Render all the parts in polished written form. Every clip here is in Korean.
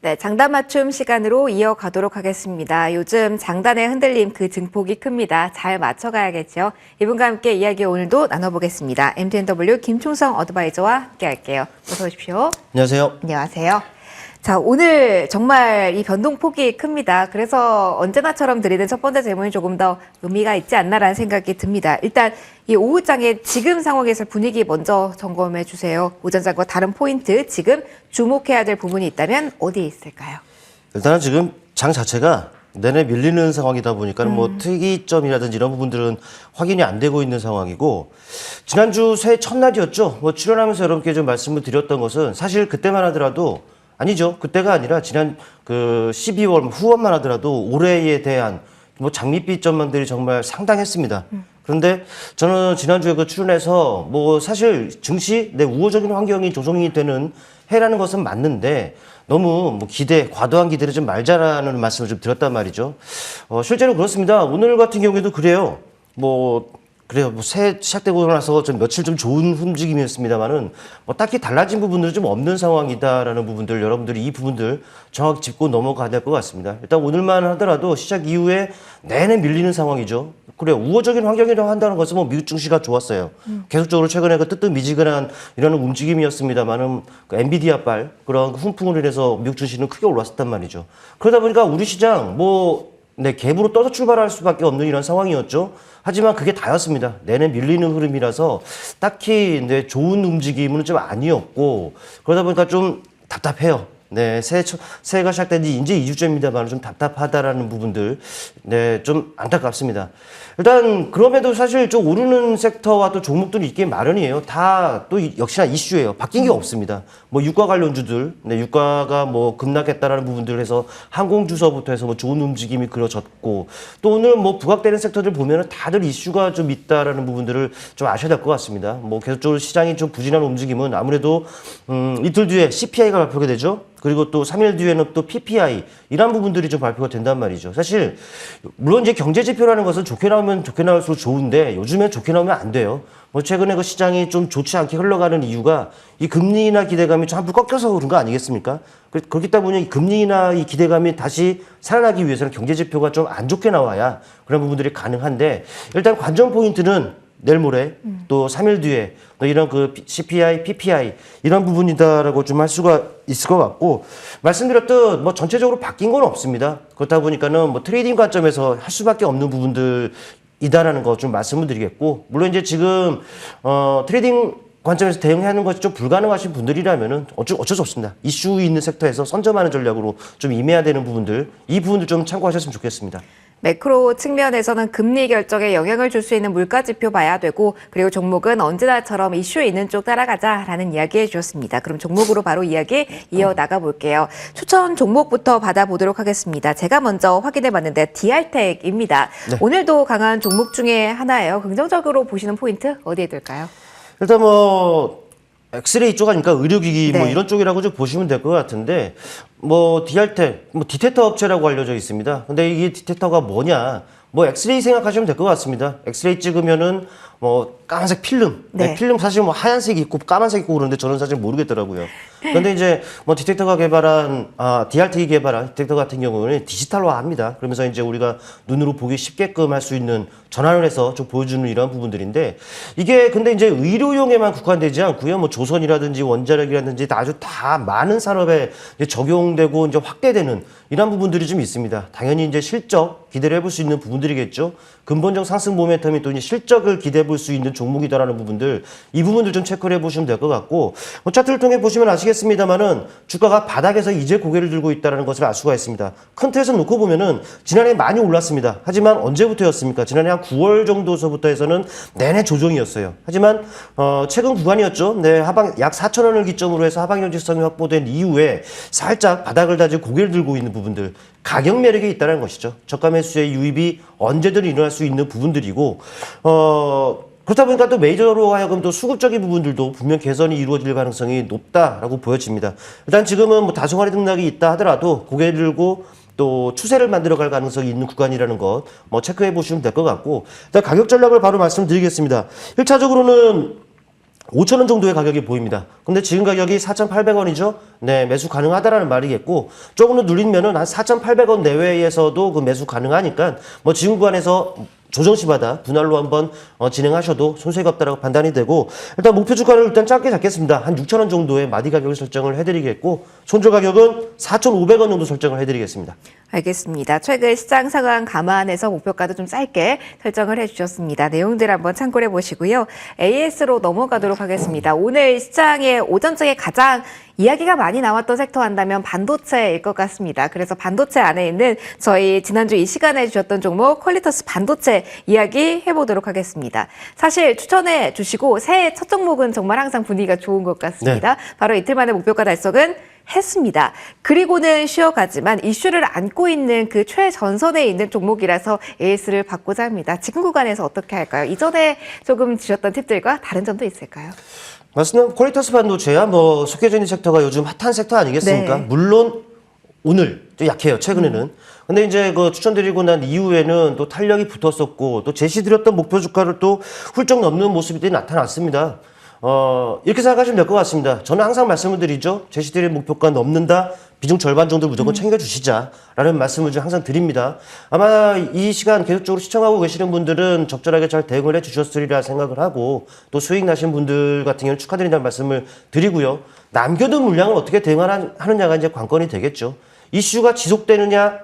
네, 장단 맞춤 시간으로 이어가도록 하겠습니다. 요즘 장단의 흔들림 그 증폭이 큽니다. 잘 맞춰가야겠죠. 이분과 함께 이야기 오늘도 나눠보겠습니다. MTNW 김총성 어드바이저와 함께할게요. 어서 오십시오. 안녕하세요. 안녕하세요. 자, 오늘 정말 이 변동폭이 큽니다. 그래서 언제나처럼 드리는 첫 번째 질문이 조금 더 의미가 있지 않나라는 생각이 듭니다. 일단 이 오후장의 지금 상황에서 분위기 먼저 점검해 주세요. 오전장과 다른 포인트, 지금 주목해야 될 부분이 있다면 어디에 있을까요? 일단은 지금 장 자체가 내내 밀리는 상황이다 보니까 뭐 특이점이라든지 이런 부분들은 확인이 안 되고 있는 상황이고, 지난주 새해 첫날이었죠. 뭐 출연하면서 여러분께 좀 말씀을 드렸던 것은 사실 그때만 하더라도 아니죠. 그때가 아니라 지난 그 12월 후원만 하더라도 올해에 대한 뭐 장밋빛 전망들이 정말 상당했습니다. 그런데 저는 지난주에 그 출연해서 뭐 사실 증시 내 우호적인 환경이 조성이 되는 해라는 것은 맞는데 너무 뭐 과도한 기대를 좀 말자라는 말씀을 좀 드렸단 말이죠. 실제로 그렇습니다. 오늘 같은 경우에도 그래요. 그래요. 새해 시작되고 나서 좀 며칠 좀 좋은 움직임이었습니다만은 뭐 딱히 달라진 부분들은 좀 없는 상황이다라는 부분들, 여러분들이 이 부분들 정확히 짚고 넘어가야 될 것 같습니다. 일단 오늘만 하더라도 시작 이후에 내내 밀리는 상황이죠. 그래요. 우호적인 환경이라고 한다는 것은 뭐 미국 증시가 좋았어요. 계속적으로 최근에 그 뜨뜻미지근한 이런 움직임이었습니다만은 그 엔비디아발 그런 훈풍으로 인해서 미국 증시는 크게 올랐었단 말이죠. 그러다 보니까 우리 시장 갭으로 떠서 출발할 수밖에 없는 이런 상황이었죠. 하지만 그게 다였습니다. 내내 밀리는 흐름이라서 딱히 좋은 움직임은 좀 아니었고, 그러다 보니까 좀 답답해요. 네, 새해가 시작된 지 이제 2주째입니다만 좀 답답하다라는 부분들, 네, 좀 안타깝습니다. 일단 그럼에도 사실 좀 오르는 섹터와 또 종목들이 있기 마련이에요. 다 또 역시나 이슈예요. 바뀐 게 없습니다. 뭐 유가 관련주들, 네, 유가가 뭐 급락했다라는 부분들 해서 항공주서부터 해서 뭐 좋은 움직임이 그려졌고, 또 오늘 뭐 부각되는 섹터들 보면은 다들 이슈가 좀 있다라는 부분들을 좀 아셔야 될 것 같습니다. 뭐 계속적으로 시장이 좀 부진한 움직임은 아무래도 이틀 뒤에 CPI가 발표가 되죠. 그리고 또 3일 뒤에는 또 PPI 이런 부분들이 좀 발표가 된단 말이죠. 사실 물론 이제 경제 지표라는 것은 좋게 나오면 좋게 나올수록 좋은데 요즘엔 좋게 나오면 안 돼요. 뭐 최근에 그 시장이 좀 좋지 않게 흘러가는 이유가 이 금리 인하 기대감이 전부 꺾여서 그런 거 아니겠습니까? 그렇기 때문에 이 금리 인하 이 기대감이 다시 살아나기 위해서는 경제 지표가 좀 안 좋게 나와야 그런 부분들이 가능한데, 일단 관전 포인트는 내일 모레 또 3일 뒤에 이런 그 CPI, PPI 이런 부분이다라고 좀 할 수가 있을 것 같고, 말씀드렸듯 뭐 전체적으로 바뀐 건 없습니다. 그렇다 보니까는 뭐 트레이딩 관점에서 할 수밖에 없는 부분들이다라는 거 좀 말씀을 드리겠고, 물론 이제 지금 트레이딩 관점에서 대응하는 것이 좀 불가능하신 분들이라면은 어쩔 수 없습니다. 이슈 있는 섹터에서 선점하는 전략으로 좀 임해야 되는 부분들, 이 부분들 좀 참고하셨으면 좋겠습니다. 매크로 측면에서는 금리 결정에 영향을 줄 수 있는 물가지표 봐야 되고, 그리고 종목은 언제나처럼 이슈 있는 쪽 따라가자라는 이야기 해주셨습니다. 그럼 종목으로 바로 이야기 이어나가 볼게요. 추천 종목부터 받아보도록 하겠습니다. 제가 먼저 확인해봤는데 DR텍입니다. 네. 오늘도 강한 종목 중에 하나예요. 긍정적으로 보시는 포인트 어디에 둘까요? 일단 엑스레이 쪽 아니까 의료기기 네. 뭐 이런 쪽이라고 좀 보시면 될 것 같은데, 뭐 DR텍, 뭐 디텍터 업체라고 알려져 있습니다. 근데 이게 디텍터가 뭐냐? 뭐 엑스레이 생각하시면 될 것 같습니다. 엑스레이 찍으면은 뭐 까만색 필름, 네. 필름 사실 뭐 하얀색 있고 까만색 있고 그러는데 저는 사실 모르겠더라고요. 그런데 이제 뭐 디텍터가 개발한 DR텍이 개발한 디텍터 같은 경우는 디지털화합니다. 그러면서 이제 우리가 눈으로 보기 쉽게끔 할 수 있는 전환을 해서 좀 보여주는 이런 부분들인데, 이게 근데 이제 의료용에만 국한되지 않고요. 뭐 조선이라든지 원자력이라든지 아주 다 많은 산업에 이제 적용되고 이제 확대되는 이런 부분들이 좀 있습니다. 당연히 이제 실적 기대를 해볼 수 있는 부분들이겠죠. 근본적 상승 모멘텀이 또 이제 실적을 기대해 볼 수 있는 종목이다라는 부분들, 이 부분들 좀 체크를 해보시면 될 것 같고, 뭐 차트를 통해 보시면 아시겠습니다만은 주가가 바닥에서 이제 고개를 들고 있다는 것을 알 수가 있습니다. 큰 틀에서 놓고 보면은 지난해 많이 올랐습니다. 하지만 언제부터였습니까? 지난해 한 9월 정도서부터 해서는 내내 조정이었어요. 하지만 최근 구간이었죠. 네, 약 4,000원을 기점으로 해서 하방 경직성이 확보된 이후에 살짝 바닥을 다지고 고개를 들고 있는 부분들, 가격 매력이 있다는 것이죠. 저가 매수의 유입이 언제든 일어날 수 있는 부분들이고, 그렇다 보니까 또 메이저로 하여금 또 수급적인 부분들도 분명 개선이 이루어질 가능성이 높다라고 보여집니다. 일단 지금은 뭐 다소간의 등락이 있다 하더라도 고개 들고 또 추세를 만들어갈 가능성이 있는 구간이라는 것 체크해 보시면 될 것 같고, 일단 가격 전략을 바로 말씀드리겠습니다. 1차적으로는 5,000원 정도의 가격이 보입니다. 근데 지금 가격이 4,800원이죠? 네, 매수 가능하다라는 말이겠고, 조금 더 눌리면은 한 4,800원 내외에서도 그 매수 가능하니까, 지금 구간에서 조정시마다 분할로 한번 진행하셔도 손색이 없다라고 판단이 되고, 일단 목표 주가를 일단 짧게 잡겠습니다. 한 6,000원 정도의 마디 가격을 설정을 해드리겠고, 손절 가격은 4,500원 정도 설정을 해드리겠습니다. 알겠습니다. 최근 시장 상황 감안해서 목표가도 좀 짧게 설정을 해주셨습니다. 내용들 한번 참고해 보시고요. AS로 넘어가도록 하겠습니다. 오늘 시장의 오전장에 가장 이야기가 많이 나왔던 섹터 한다면 반도체일 것 같습니다. 그래서 반도체 안에 있는 저희 지난주 이 시간에 주셨던 종목 퀄리터스 반도체 이야기 해보도록 하겠습니다. 사실 추천해 주시고 새해 첫 종목은 정말 항상 분위기가 좋은 것 같습니다. 네. 바로 이틀 만에 목표가 달성은 했습니다. 그리고는 쉬어가지만 이슈를 안고 있는 그 최전선에 있는 종목이라서 AS를 받고자 합니다. 지금 구간에서 어떻게 할까요? 이전에 조금 주셨던 팁들과 다른 점도 있을까요? 맞습니다. 퀄리터스 반도체야 속해져 있는 섹터가 요즘 핫한 섹터 아니겠습니까? 네. 물론 오늘 좀 약해요, 최근에는. 근데 이제 그 추천드리고 난 이후에는 또 탄력이 붙었었고, 또 제시드렸던 목표 주가를 또 훌쩍 넘는 모습이 나타났습니다. 이렇게 생각하시면 될 것 같습니다. 저는 항상 말씀을 드리죠. 제시드린 목표가 넘는다. 비중 절반 정도를 무조건 챙겨주시자라는 말씀을 좀 항상 드립니다. 아마 이 시간 계속적으로 시청하고 계시는 분들은 적절하게 잘 대응을 해주셨으리라 생각을 하고, 또 수익 나신 분들 같은 경우는 축하드린다는 말씀을 드리고요. 남겨둔 물량을 어떻게 대응하느냐가 이제 관건이 되겠죠. 이슈가 지속되느냐,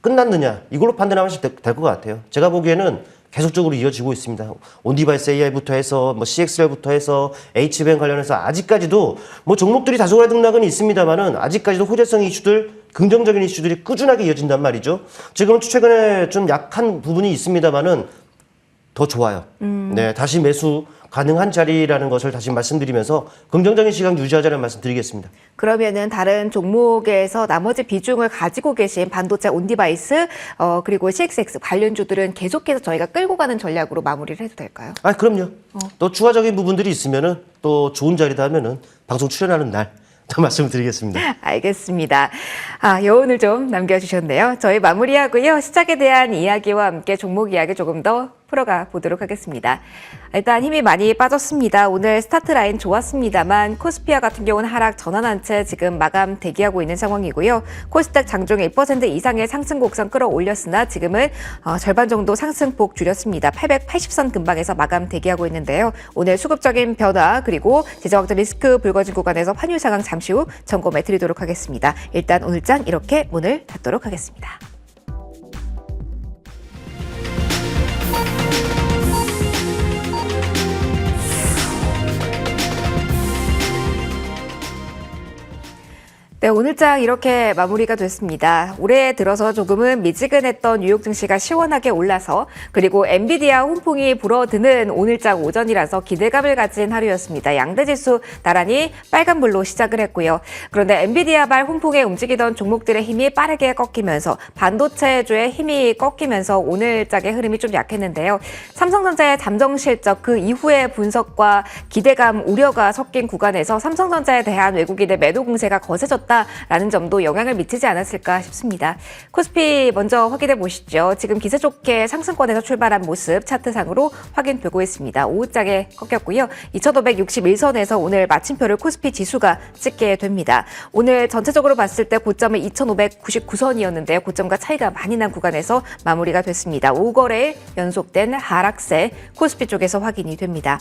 끝났느냐, 이걸로 판단하시면 될 것 같아요. 제가 보기에는 계속적으로 이어지고 있습니다. 온디바이스 AI부터 해서 CXL부터 해서 H뱅 관련해서 아직까지도 종목들이 다소간의 등락은 있습니다만은 아직까지도 호재성 이슈들, 긍정적인 이슈들이 꾸준하게 이어진단 말이죠. 지금은 최근에 좀 약한 부분이 있습니다만은 더 좋아요. 네, 다시 매수 가능한 자리라는 것을 다시 말씀드리면서 긍정적인 시각 유지하자는 말씀 드리겠습니다. 그러면은 다른 종목에서 나머지 비중을 가지고 계신 반도체 온디바이스 그리고 CXX 관련주들은 계속해서 저희가 끌고 가는 전략으로 마무리를 해도 될까요? 아, 그럼요. 또 추가적인 부분들이 있으면은 또 좋은 자리다 하면은 방송 출연하는 날 더 말씀을 드리겠습니다. 알겠습니다. 여운을 좀 남겨주셨네요. 저희 마무리하고요. 시작에 대한 이야기와 함께 종목 이야기 조금 더 풀어가 보도록 하겠습니다. 일단 힘이 많이 빠졌습니다. 오늘 스타트 라인 좋았습니다만 코스피와 같은 경우는 하락 전환한 채 지금 마감 대기하고 있는 상황이고요. 코스닥 장중 1% 이상의 상승 곡선 끌어올렸으나 지금은 절반 정도 상승폭 줄였습니다. 880선 근방에서 마감 대기하고 있는데요. 오늘 수급적인 변화 그리고 재정학적 리스크 불거진 구간에서 환율 상황 잠시 후 점검해 드리도록 하겠습니다. 일단 오늘장 이렇게 문을 닫도록 하겠습니다. 네, 오늘장 이렇게 마무리가 됐습니다. 올해 들어서 조금은 미지근했던 뉴욕 증시가 시원하게 올라서 그리고 엔비디아 훈풍이 불어드는 오늘장 오전이라서 기대감을 가진 하루였습니다. 양대 지수 나란히 빨간불로 시작을 했고요. 그런데 엔비디아발 훈풍에 움직이던 종목들의 힘이 빠르게 꺾이면서 반도체주의 힘이 꺾이면서 오늘장의 흐름이 좀 약했는데요. 삼성전자의 잠정 실적 그 이후의 분석과 기대감, 우려가 섞인 구간에서 삼성전자에 대한 외국인의 매도 공세가 거세졌다. 라는 점도 영향을 미치지 않았을까 싶습니다. 코스피 먼저 확인해 보시죠. 지금 기세 좋게 상승권에서 출발한 모습 차트상으로 확인되고 있습니다. 오후장에 꺾였고요. 2561선에서 오늘 마침표를 코스피 지수가 찍게 됩니다. 오늘 전체적으로 봤을 때 고점은 2599선이었는데요. 고점과 차이가 많이 난 구간에서 마무리가 됐습니다. 5거래일 연속된 하락세 코스피 쪽에서 확인이 됩니다.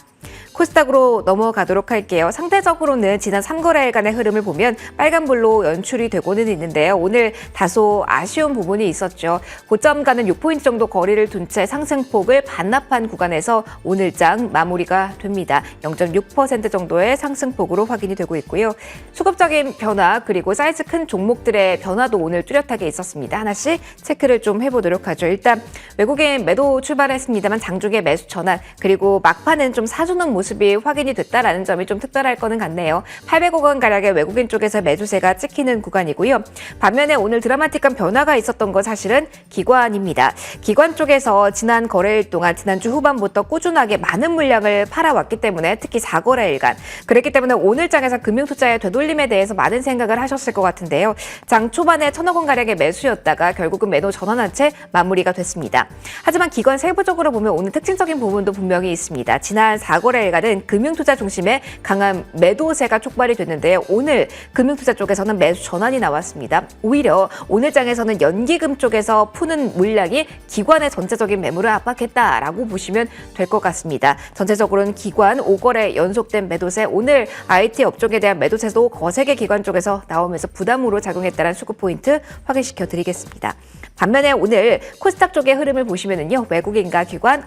코스닥으로 넘어가도록 할게요. 상대적으로는 지난 3거래일간의 흐름을 보면 빨간불로 연출이 되고는 있는데요. 오늘 다소 아쉬운 부분이 있었죠. 고점과는 6포인트 정도 거리를 둔 채 상승폭을 반납한 구간에서 오늘장 마무리가 됩니다. 0.6% 정도의 상승폭으로 확인이 되고 있고요. 수급적인 변화 그리고 사이즈 큰 종목들의 변화도 오늘 뚜렷하게 있었습니다. 하나씩 체크를 좀 해보도록 하죠. 일단 외국인 매도 출발했습니다만 장중에 매수 전환 그리고 막판은 좀 사준 풀어놓은 모습이 확인이 됐다라는 점이 좀 특별할 거는 같네요. 800억 원 가량의 외국인 쪽에서 매수세가 찍히는 구간이고요. 반면에 오늘 드라마틱한 변화가 있었던 건 사실은 기관입니다. 기관 쪽에서 지난 거래일 동안 지난주 후반부터 꾸준하게 많은 물량을 팔아왔기 때문에 특히 4거래일간 그랬기 때문에 오늘 장에서 금융투자의 되돌림에 대해서 많은 생각을 하셨을 것 같은데요. 장 초반에 1,000억 원 가량의 매수였다가 결국은 매도 전환한 채 마무리가 됐습니다. 하지만 기관 세부적으로 보면 오늘 특징적인 부분도 분명히 있습니다. 지난 4거래일간은 금융투자 중심의 강한 매도세가 촉발이 됐는데요. 오늘 금융투자 쪽에서는 매수 전환이 나왔습니다. 오히려 오늘 장에서는 연기금 쪽에서 푸는 물량이 기관의 전체적인 매물을 압박했다라고 보시면 될 것 같습니다. 전체적으로는 기관 5거래 연속된 매도세, 오늘 IT 업종에 대한 매도세도 거세게 기관 쪽에서 나오면서 부담으로 작용했다는 수급 포인트 확인시켜 드리겠습니다. 반면에 오늘 코스닥 쪽의 흐름을 보시면은요, 외국인과 기관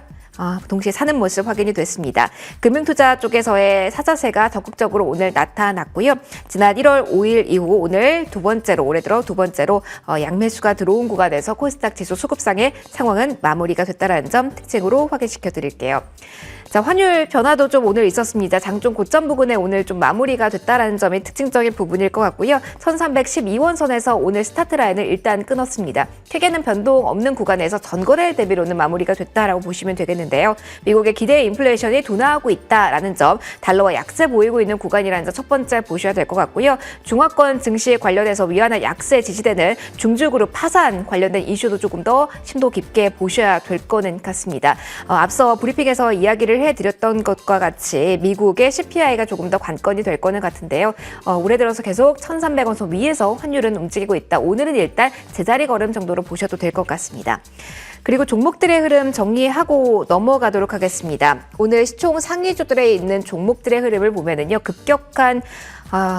동시에 사는 모습 확인이 됐습니다. 금융투자 쪽에서의 사자세가 적극적으로 오늘 나타났고요. 지난 1월 5일 이후 오늘 올해 들어 두 번째로 양매수가 들어온 구간에서 코스닥 지수 수급상의 상황은 마무리가 됐다는 점 특징으로 확인시켜 드릴게요. 자, 환율 변화도 좀 오늘 있었습니다. 장중 고점 부근에 오늘 좀 마무리가 됐다라는 점이 특징적인 부분일 것 같고요. 1312원 선에서 오늘 스타트 라인을 일단 끊었습니다. 크게는 변동 없는 구간에서 전거래 대비로는 마무리가 됐다라고 보시면 되겠는데요. 미국의 기대 인플레이션이 둔화하고 있다라는 점, 달러와 약세 보이고 있는 구간이라는 점 첫 번째 보셔야 될 것 같고요. 중화권 증시에 관련해서 위안화 약세 지지되는 중주그룹 파산 관련된 이슈도 조금 더 심도 깊게 보셔야 될 거는 같습니다. 앞서 브리핑에서 이야기를 해드렸던 것과 같이 미국의 CPI가 조금 더 관건이 될 거는 같은데요. 올해 들어서 계속 1,300원 선 위에서 환율은 움직이고 있다. 오늘은 일단 제자리 걸음 정도로 보셔도 될 것 같습니다. 그리고 종목들의 흐름 정리하고 넘어가도록 하겠습니다. 오늘 시총 상위주들에 있는 종목들의 흐름을 보면은요, 급격한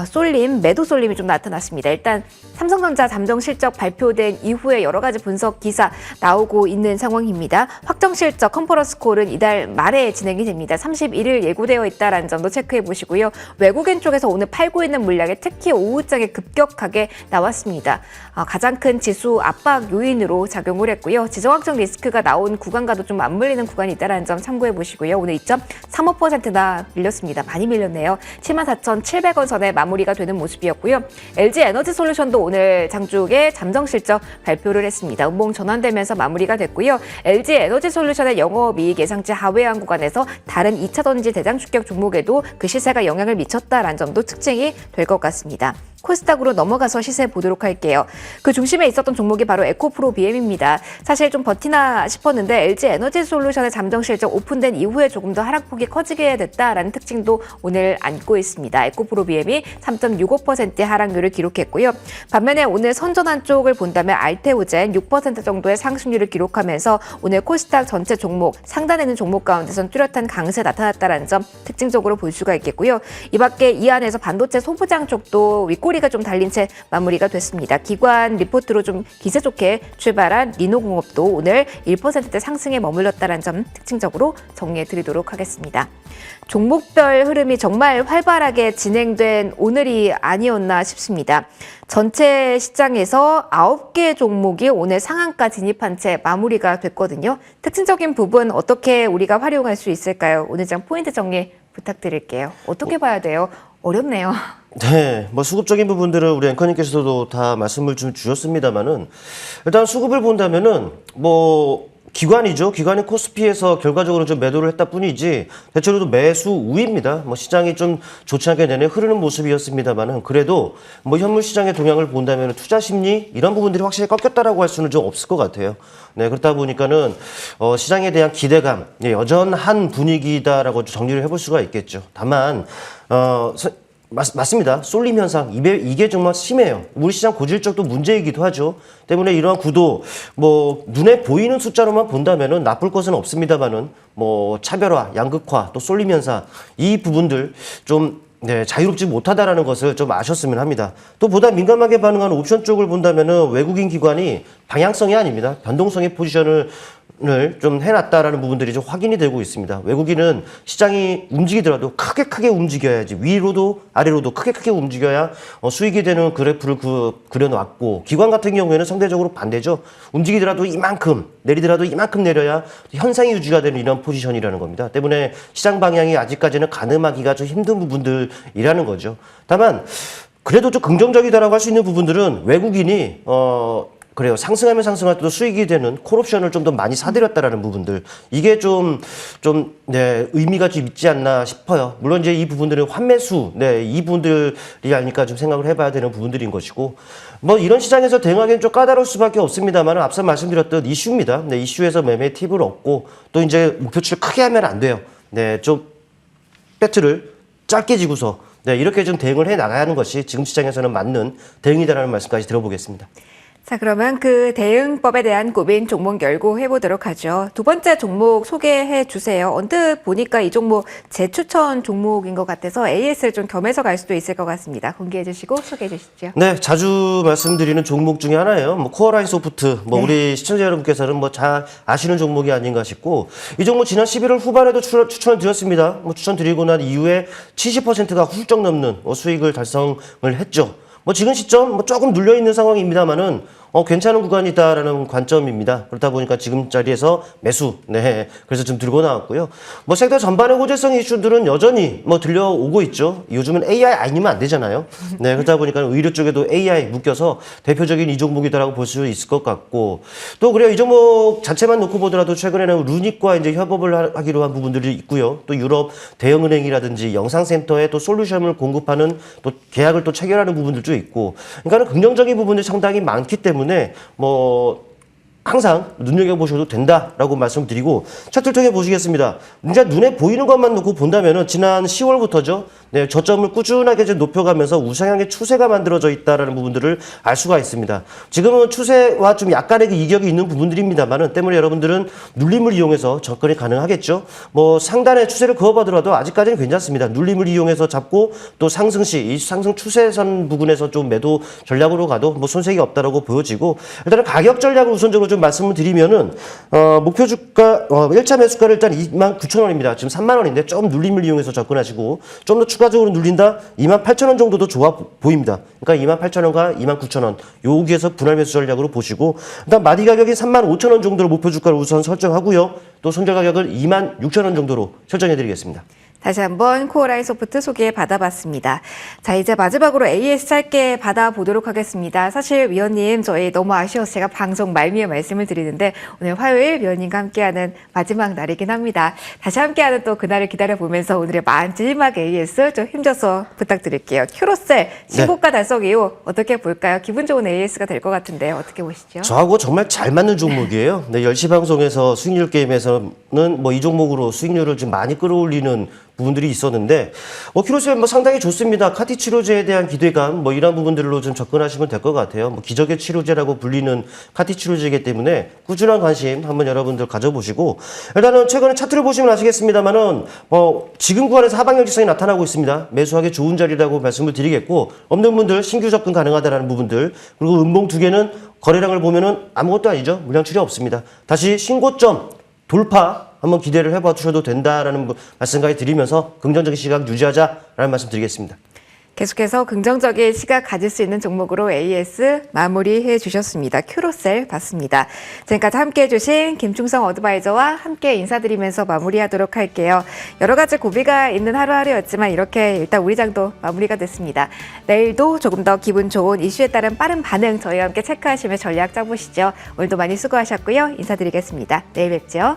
쏠림, 매도 쏠림이 좀 나타났습니다. 일단 삼성전자 잠정 실적 발표된 이후에 여러 가지 분석 기사 나오고 있는 상황입니다. 확정 실적 컨퍼런스 콜은 이달 말에 진행이 됩니다. 31일 예고되어 있다는 점도 체크해 보시고요. 외국인 쪽에서 오늘 팔고 있는 물량이 특히 오후장에 급격하게 나왔습니다. 가장 큰 지수 압박 요인으로 작용을 했고요. 지정학적 리스크가 나온 구간과도 좀 맞물리는 구간이 있다는 점 참고해 보시고요. 오늘 2.35%나 밀렸습니다. 많이 밀렸네요. 74,700원 선에 마무리가 되는 모습이었고요. LG에너지솔루션도 오늘 장중에 잠정 실적 발표를 했습니다. 음봉 전환되면서 마무리가 됐고요. LG에너지솔루션의 영업이익 예상치 하회한 구간에서 다른 2차전지 대장 주격 종목에도 그 시세가 영향을 미쳤다라는 점도 특징이 될 것 같습니다. 코스닥으로 넘어가서 시세 보도록 할게요. 그 중심에 있었던 종목이 바로 에코프로 BM입니다. 사실 좀 버티나 싶었는데 LG에너지솔루션의 잠정 실적 오픈된 이후에 조금 더 하락폭이 커지게 됐다라는 특징도 오늘 안고 있습니다. 에코프로 BM이 3.65%의 하락률을 기록했고요. 반면에 오늘 선전한 쪽을 본다면 알테오젠 6% 정도의 상승률을 기록하면서 오늘 코스닥 전체 종목, 상단에 있는 종목 가운데선 뚜렷한 강세 나타났다는 점 특징적으로 볼 수가 있겠고요. 이 밖에 이 안에서 반도체 소부장 쪽도 윗꼬리가 좀 달린 채 마무리가 됐습니다. 기관 리포트로 좀 기세 좋게 출발한 리노공업도 오늘 1%대 상승에 머물렀다는 점 특징적으로 정리해 드리도록 하겠습니다. 종목별 흐름이 정말 활발하게 진행된 오늘이 아니었나 싶습니다. 전체 시장에서 9개 종목이 오늘 상한가 진입한 채 마무리가 됐거든요. 특징적인 부분 어떻게 우리가 활용할 수 있을까요? 오늘 장 포인트 정리 부탁드릴게요. 어떻게 봐야 돼요? 어렵네요. 네, 수급적인 부분들은 우리 앵커님께서도 다 말씀을 좀 주셨습니다만은 일단 수급을 본다면은 기관이죠. 기관이 코스피에서 결과적으로 좀 매도를 했다 뿐이지 대체로도 매수 우위입니다. 시장이 좀 좋지 않게 내내 흐르는 모습이었습니다만은 그래도 현물 시장의 동향을 본다면 투자 심리 이런 부분들이 확실히 꺾였다라고 할 수는 좀 없을 것 같아요. 네, 그렇다 보니까는 시장에 대한 기대감 여전한 분위기다라고 정리를 해볼 수가 있겠죠. 다만 맞습니다. 쏠림 현상 이게 정말 심해요. 우리 시장 고질적도 문제이기도 하죠. 때문에 이러한 구도 눈에 보이는 숫자로만 본다면은 나쁠 것은 없습니다만은 차별화, 양극화, 또 쏠림 현상 이 부분들 좀 자유롭지 못하다라는 것을 좀 아셨으면 합니다. 또 보다 민감하게 반응하는 옵션 쪽을 본다면은 외국인 기관이 방향성이 아닙니다. 변동성의 포지션을 을 좀 해놨다라는 부분들이 좀 확인이 되고 있습니다. 외국인은 시장이 움직이더라도 크게 움직여야지, 위로도 아래로도 크게 움직여야 수익이 되는 그래프를 그려놨고, 기관 같은 경우에는 상대적으로 반대죠. 움직이더라도 이만큼, 내리더라도 이만큼 내려야 현상이 유지가 되는 이런 포지션이라는 겁니다. 때문에 시장 방향이 아직까지는 가늠하기가 좀 힘든 부분들이라는 거죠. 다만 그래도 좀 긍정적이다라고 할 수 있는 부분들은 외국인이 그래요. 상승하면 상승할 때도 수익이 되는 콜옵션을 좀 더 많이 사들였다라는 부분들. 이게 네, 의미가 좀 있지 않나 싶어요. 물론 이제 이 부분들은 환매수, 네, 이 부분들이 아닐까 좀 생각을 해봐야 되는 부분들인 것이고, 뭐 이런 시장에서 대응하기는 좀 까다로울 수밖에 없습니다만, 앞서 말씀드렸던 이슈입니다. 네, 이슈에서 매매 팁을 얻고, 또 이제 목표치를 크게 하면 안 돼요. 네, 좀 배트를 짧게 지고서, 네, 이렇게 좀 대응을 해 나가야 하는 것이 지금 시장에서는 맞는 대응이다라는 말씀까지 들어보겠습니다. 자, 그러면 그 대응법에 대한 고민 종목 열고 해보도록 하죠. 두 번째 종목 소개해 주세요. 언뜻 보니까 이 종목 제 추천 종목인 것 같아서 AS를 좀 겸해서 갈 수도 있을 것 같습니다. 공개해 주시고 소개해 주시죠. 네, 자주 말씀드리는 종목 중에 하나예요. 뭐 코어라인 소프트, 뭐 네. 우리 시청자 여러분께서는 뭐 잘 아시는 종목이 아닌가 싶고, 이 종목 지난 11월 후반에도 추천을 드렸습니다. 뭐 추천드리고 난 이후에 70%가 훌쩍 넘는 수익을 달성을 했죠. 뭐 지금 시점 뭐 조금 눌려 있는 상황입니다만은 괜찮은 구간이다라는 관점입니다. 그렇다 보니까 지금 자리에서 매수, 네, 그래서 좀 들고 나왔고요. 뭐 섹터 전반의 호재성 이슈들은 여전히 뭐 들려오고 있죠. 요즘은 AI 아니면 안 되잖아요. 네, 그렇다 보니까 의료 쪽에도 AI 묶여서 대표적인 이 종목이다라고 볼 수 있을 것 같고, 또 그래요. 이 종목 자체만 놓고 보더라도 최근에는 루닉과 이제 협업을 하기로 한 부분들이 있고요. 또 유럽 대형은행이라든지 영상센터에 또 솔루션을 공급하는 또 계약을 또 체결하는 부분들도 있고, 그러니까 긍정적인 부분들이 상당히 많기 때문에 뭐 항상 눈여겨보셔도 된다라고 말씀드리고, 차트를 통해 보시겠습니다. 이제 눈에 보이는 것만 놓고 본다면은 지난 10월부터죠. 네, 저점을 꾸준하게 좀 높여가면서 우상향의 추세가 만들어져 있다라는 부분들을 알 수가 있습니다. 지금은 추세와 좀 약간의 그 이격이 있는 부분들입니다만은, 때문에 여러분들은 눌림을 이용해서 접근이 가능하겠죠. 뭐 상단의 추세를 그어봐더라도 아직까지는 괜찮습니다. 눌림을 이용해서 잡고 또 상승 시 이 상승 추세선 부분에서 좀 매도 전략으로 가도 뭐 손색이 없다라고 보여지고, 일단은 가격 전략을 우선적으로 좀 말씀을 드리면은 목표 주가 1차 매수가를 일단 29,000원입니다. 지금 3만원인데 좀 눌림을 이용해서 접근하시고, 좀 더 추가적으로 눌린다 28,000원 정도도 좋아 보입니다. 그러니까 28,000원과 29,000원 여기에서 분할 매수 전략으로 보시고, 일단 마디 가격이 35,000원 정도로 목표 주가를 우선 설정하고요. 또 손절 가격을 26,000원 정도로 설정해 드리겠습니다. 다시 한번 코어라인 소프트 소개 받아봤습니다. 자, 이제 마지막으로 AS 짧게 받아보도록 하겠습니다. 사실 위원님 저희 너무 아쉬워서 제가 방송 말미에 말씀을 드리는데, 오늘 화요일 위원님과 함께하는 마지막 날이긴 합니다. 다시 함께하는 또 그날을 기다려보면서 오늘의 마지막 AS 좀 힘줘서 부탁드릴게요. 큐로셀 신고가 달성 이후 어떻게 볼까요? 기분 좋은 AS가 될 것 같은데 어떻게 보시죠? 저하고 정말 잘 맞는 종목이에요. 네, 10시 방송에서 수익률 게임에서는 뭐 이 종목으로 수익률을 좀 많이 끌어올리는 부분들이 있었는데, 큐로셀 뭐 상당히 좋습니다. 카티 치료제에 대한 기대감, 뭐 이런 부분들로 좀 접근하시면 될 것 같아요. 뭐 기적의 치료제라고 불리는 카티 치료제이기 때문에 꾸준한 관심 한번 여러분들 가져보시고, 일단은 최근에 차트를 보시면 아시겠습니다만은 지금 구간에서 하방력 지성이 나타나고 있습니다. 매수하기 좋은 자리라고 말씀을 드리겠고, 없는 분들 신규 접근 가능하다라는 부분들, 그리고 음봉 두 개는 거래량을 보면은 아무것도 아니죠. 물량 출혈 없습니다. 다시 신고점 돌파 한번 기대를 해봐 주셔도 된다라는 말씀까지 드리면서 긍정적인 시각 유지하자라는 말씀 드리겠습니다. 계속해서 긍정적인 시각 가질 수 있는 종목으로 AS 마무리해 주셨습니다. 큐로셀 봤습니다. 지금까지 함께해 주신 김충성 어드바이저와 함께 인사드리면서 마무리하도록 할게요. 여러 가지 고비가 있는 하루하루였지만 이렇게 일단 우리 장도 마무리가 됐습니다. 내일도 조금 더 기분 좋은 이슈에 따른 빠른 반응 저희와 함께 체크하시며 전략 짜보시죠. 오늘도 많이 수고하셨고요. 인사드리겠습니다. 내일 뵙죠.